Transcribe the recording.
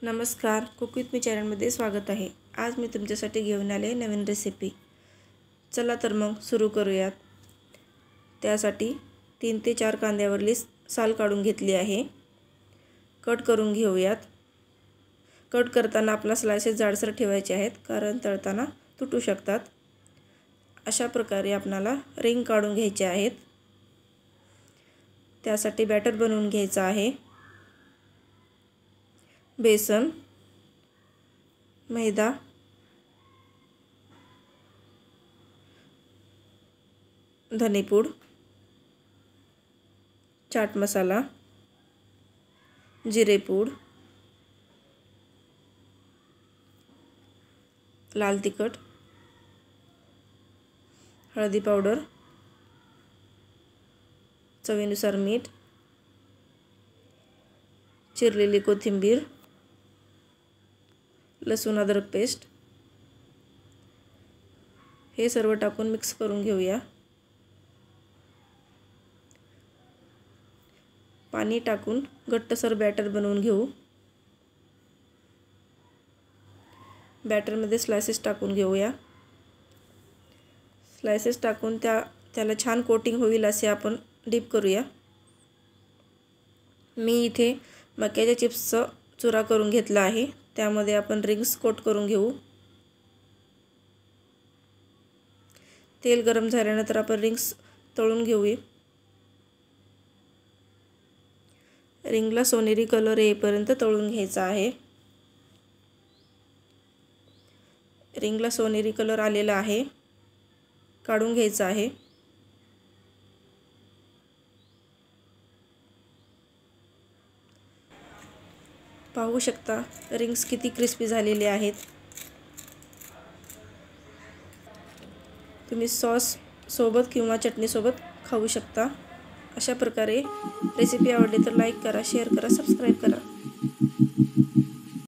नमस्कार, cook with me चॅनलमध्ये स्वागत आहे। आज मी तुमच्यासाठी घेऊन आले नवीन रेसिपी। चला तर मग सुरू करूयात। त्यासाठी 3 ते 4 कांद्यावरली साल काढून घेतली आहे। कट करून घेऊयात। कट करताना आपला स्लाइसेस जाडसर ठेवायचे आहेत, कारण तळताना तुटू शकतात। अशा प्रकारे आपल्याला रिंग काढून घ्यायचे आहेत। त्यासाठी बॅटर बनवून घ्यायचा आहे। बेसन, मैदा, धनेपूड, चाट मसाला, जिरेपूड, लाल तिखट, हळदी पावडर, चवीनुसार मीठ, चिरलेली कोथिंबीर, लसूण अद्रक पेस्ट हे सर्व टाकून मिक्स करून घेऊया। पाणी टाकून घट्टसर बॅटर बनवून घेऊ। बॅटरमध्ये स्लाइसेस टाकून घेऊया। स्लाइसेस टाकून त्याला छान कोटिंग होईल असे आपण डीप करूया। मी इथे मक्याच्या चिप्सचा चुरा करून घेतला आहे। त्यामध्ये आपण रिंग्स कोट करून घेऊ। तेल गरम झाल्यानंतर आपण रिंग्स तळून घेऊया। रिंगला सोनेरी कलर येईपर्यंत तळून घ्यायचा आहे। रिंगला सोनेरी कलर आलेला आहे, काढून घ्यायचा आहे। पाहू शकता रिंग्स किती क्रिस्पी झालेले आहेत। तुम्ही सॉस सोबत किंवा चटणी सोबत खाऊ शकता। अशा प्रकारे रेसिपी आवडली तर लाईक करा, शेअर करा, सबस्क्राइब करा।